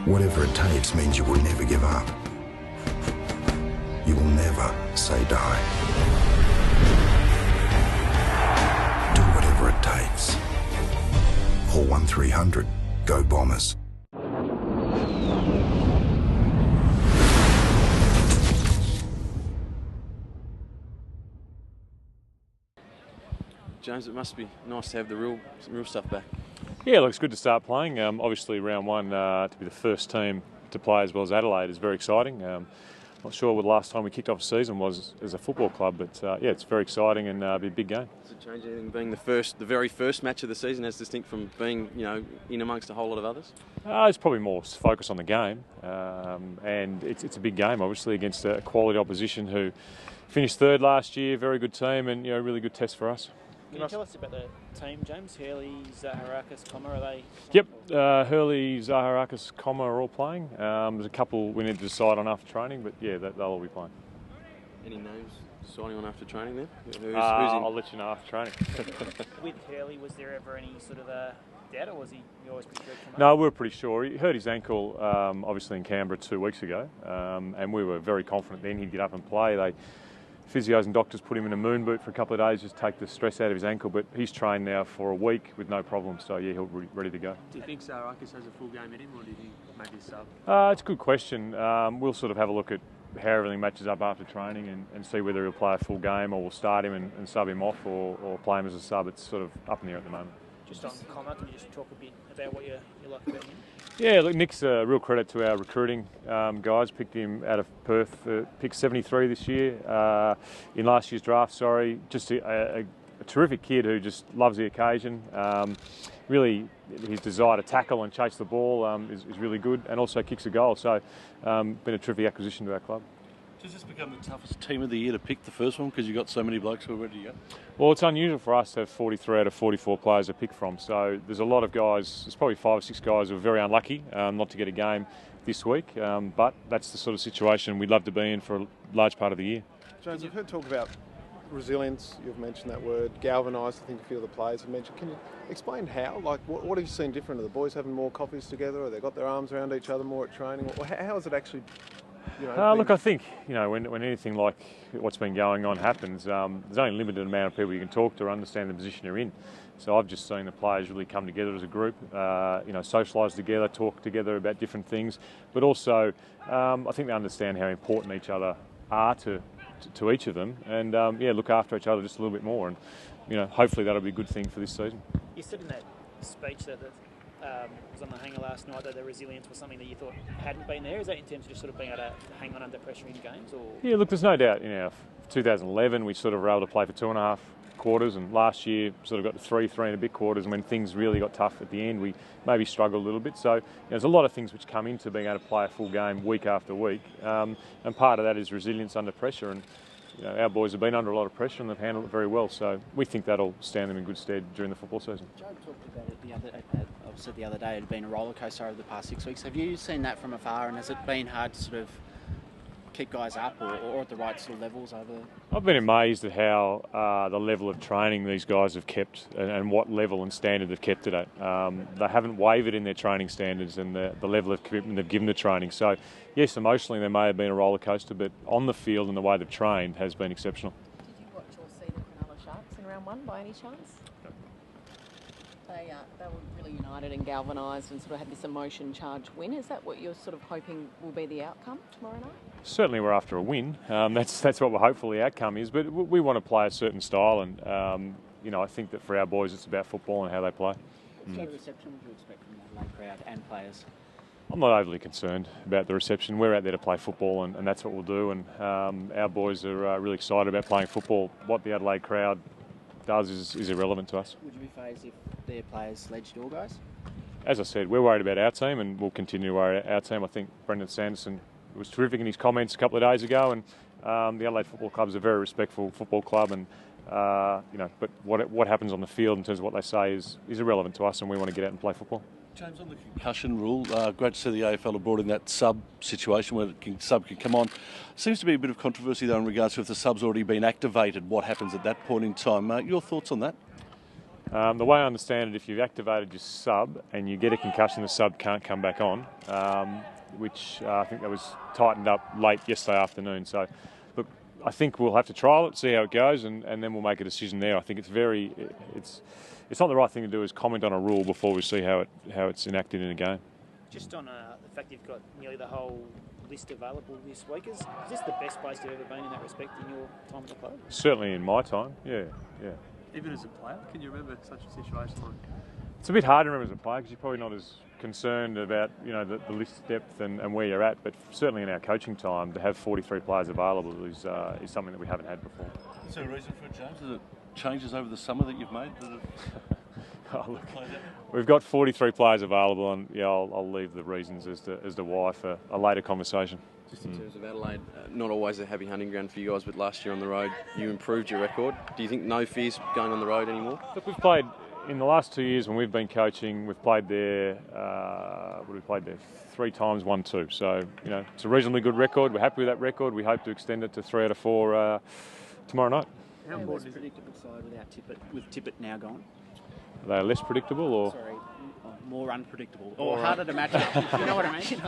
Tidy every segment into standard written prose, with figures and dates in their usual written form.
Whatever it takes means you will never give up. You will never say die. Do whatever it takes. Call 1300. Go Bombers. James, it must be nice to have some real stuff back. Yeah, look, it's good to start playing. Obviously, round one to be the first team to play as well as Adelaide is very exciting. Not sure what the last time we kicked off a season was as a football club, but yeah, it's very exciting and be a big game. Does it change anything being the very first match of the season, as distinct from being, in amongst a whole lot of others? It's probably more focus on the game, and it's a big game, obviously, against a quality opposition who finished third last year. Very good team, and really good test for us. Can you tell us about the team, James? Hurley, Zaharakis, Comma, are they? Yep, Hurley, Zaharakis, Comma are all playing. There's a couple we need to decide on after training, but yeah, they'll all be playing. Any names deciding on after training then? Who's in? I'll let you know after training. With Hurley, was there ever any sort of doubt, or was he always pretty sure? No, we were pretty sure. He hurt his ankle, obviously in Canberra 2 weeks ago, and we were very confident then he'd get up and play. Physios and doctors put him in a moon boot for a couple of days, just take the stress out of his ankle, but he's trained now for a week with no problem, so yeah, he'll be ready to go. Do you think Zaharakis has a full game in him, or do you think maybe a sub? It's a good question. We'll sort of have a look at how everything matches up after training and see whether he'll play a full game or we'll start him and sub him off or play him as a sub. It's sort of up in the air at the moment. Just on Comma, can you just talk a bit about what you like about him? Yeah, look, Nick's a real credit to our recruiting guys. Picked him out of Perth, picked 73 this year, in last year's draft, sorry. Just a terrific kid who just loves the occasion. Really, his desire to tackle and chase the ball is really good, and also kicks a goal. So, been a terrific acquisition to our club. Does this become the toughest team of the year to pick the first one because you've got so many blokes who are ready to go? Well, it's unusual for us to have 43 out of 44 players to pick from. So there's a lot of guys, there's probably 5 or 6 guys who are very unlucky not to get a game this week. But that's the sort of situation we'd love to be in for a large part of the year. James, I've heard talk about resilience. You've mentioned that word. Galvanised, I think a few of the players have mentioned. Can you explain how? Like, what have you seen different? Are the boys having more coffees together? Or they got their arms around each other more at training? How is it actually... Look, I think, when anything like what's been going on happens, there's only a limited amount of people you can talk to or understand the position you're in. So I've just seen the players really come together as a group, socialise together, talk together about different things, but also I think they understand how important each other are to each of them, and look after each other just a little bit more, and hopefully that'll be a good thing for this season. You said in that speech that was on the hanger last night that the resilience was something that you thought hadn't been there. Is that in terms of just sort of being able to hang on under pressure in games? Or? Yeah, look, there's no doubt. 2011 we sort of were able to play for 2.5 quarters, and last year sort of got to 3 and a bit quarters, and when things really got tough at the end, we maybe struggled a little bit. So there's a lot of things which come into being able to play a full game week after week, and part of that is resilience under pressure. And our boys have been under a lot of pressure and they've handled it very well. So we think that'll stand them in good stead during the football season. Joe talked about it the other day. It had been a roller coaster over the past 6 weeks. Have you seen that from afar, and has it been hard to sort of keep guys up or at the right sort of levels over? I've been amazed at how the level of training these guys have kept and what level and standard they've kept it at. They haven't wavered in their training standards and the level of commitment they've given to training. So, yes, emotionally there may have been a roller coaster, but on the field and the way they've trained has been exceptional. Did you watch or see the Cronulla Sharks in round one by any chance? No. They were really united and galvanised and sort of had this emotion-charged win. Is that what you're sort of hoping will be the outcome tomorrow night? Certainly we're after a win. That's what we're hopeful the outcome is. But we want to play a certain style, and I think that for our boys it's about football and how they play. What sort of reception would you expect from the Adelaide crowd and players? I'm not overly concerned about the reception. We're out there to play football, and that's what we'll do. And our boys are really excited about playing football. What the Adelaide crowd does is irrelevant to us. Would you be phased if their players ledged your guys? As I said, we're worried about our team, and we'll continue to worry about our team. I think Brendan Sanderson was terrific in his comments a couple of days ago, and the Adelaide Football Club is a very respectful football club, and but what happens on the field in terms of what they say is irrelevant to us, and we want to get out and play football. James, on the concussion rule, great to see the AFL have brought in that sub situation where sub can come on. Seems to be a bit of controversy though in regards to if the sub's already been activated, what happens at that point in time. Your thoughts on that? The way I understand it, if you've activated your sub and you get a concussion, the sub can't come back on, which I think that was tightened up late yesterday afternoon. So, look, I think we'll have to trial it, see how it goes, and then we'll make a decision there. I think it's not the right thing to do is comment on a rule before we see how it's enacted in a game. Just on the fact you've got nearly the whole list available this week, is this the best place you've ever been in that respect in your time at the club? Certainly in my time, yeah. Even as a player, can you remember such a situation like? It's a bit hard to remember as a player because you're probably not as concerned about the list depth and where you're at. But certainly in our coaching time, to have 43 players available is something that we haven't had before. Is there a reason for it, James? Is it changes over the summer that you've made? Look, we've got 43 players available, and I'll leave the reasons as to why for a later conversation. Just in terms of Adelaide, not always a happy hunting ground for you guys, but last year on the road, you improved your record. Do you think no fears going on the road anymore? Look, we've played in the last 2 years when we've been coaching. We've played there. We played there 3 times, won 2. So it's a reasonably good record. We're happy with that record. We hope to extend it to 3 out of 4 tomorrow night. How important is a predictable side without Tippett, with Tippett now gone? Are they less predictable or? Sorry, more unpredictable or harder to match up? You know what I mean?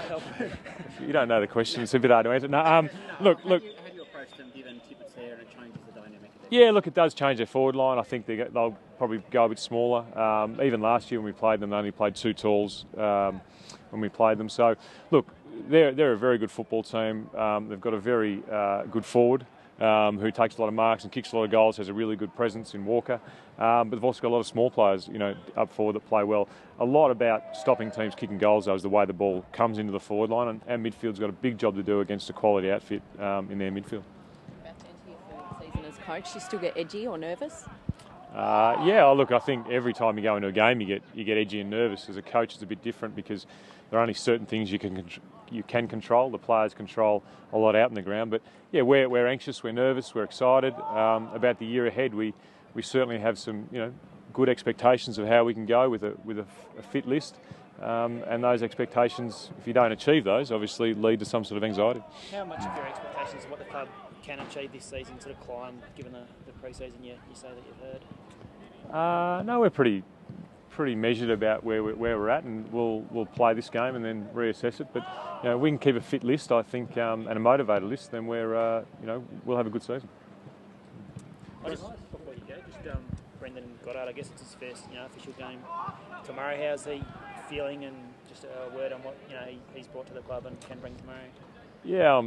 You don't know the question. It's a bit hard to answer. No, look. How do you approach them given Tippett's there and it changes the dynamic of Yeah, look, it does change their forward line. I think they'll probably go a bit smaller. Even last year when we played them, they only played 2 talls when we played them. So, look, they're a very good football team. They've got a very good forward. Who takes a lot of marks and kicks a lot of goals, has a really good presence in Walker. But they've also got a lot of small players, up forward that play well. A lot about stopping teams kicking goals, though, is the way the ball comes into the forward line, and our midfield's got a big job to do against a quality outfit in their midfield. About to enter your third season as coach, do you still get edgy or nervous? Look, I think every time you go into a game, you get edgy and nervous. As a coach, it's a bit different because there are only certain things you can control. The players control a lot out in the ground, but yeah, we're anxious, we're nervous, we're excited about the year ahead. We certainly have some good expectations of how we can go with a fit list, and those expectations, if you don't achieve those, obviously lead to some sort of anxiety. How much of your expectations of what the club can achieve this season sort of climb, given the pre-season you say that you've heard? No, we're pretty measured about where we're at, and we'll play this game and then reassess it. But we can keep a fit list, I think, and a motivated list. Then we'll have a good season. Before you go, Brendan Goddard. I guess it's his first official game tomorrow. How's he feeling, and just a word on what he's brought to the club and can bring tomorrow? Yeah,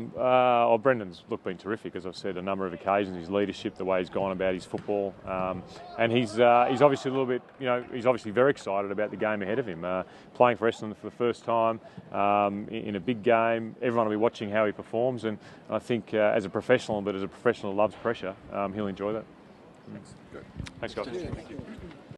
Brendan's been terrific, as I've said a number of occasions. His leadership, the way he's gone about his football, and he's obviously a little bit, he's obviously very excited about the game ahead of him. Playing for Essendon for the first time in a big game, everyone will be watching how he performs, and I think as a professional, but as a professional who loves pressure, he'll enjoy that. Thanks. Thanks, guys.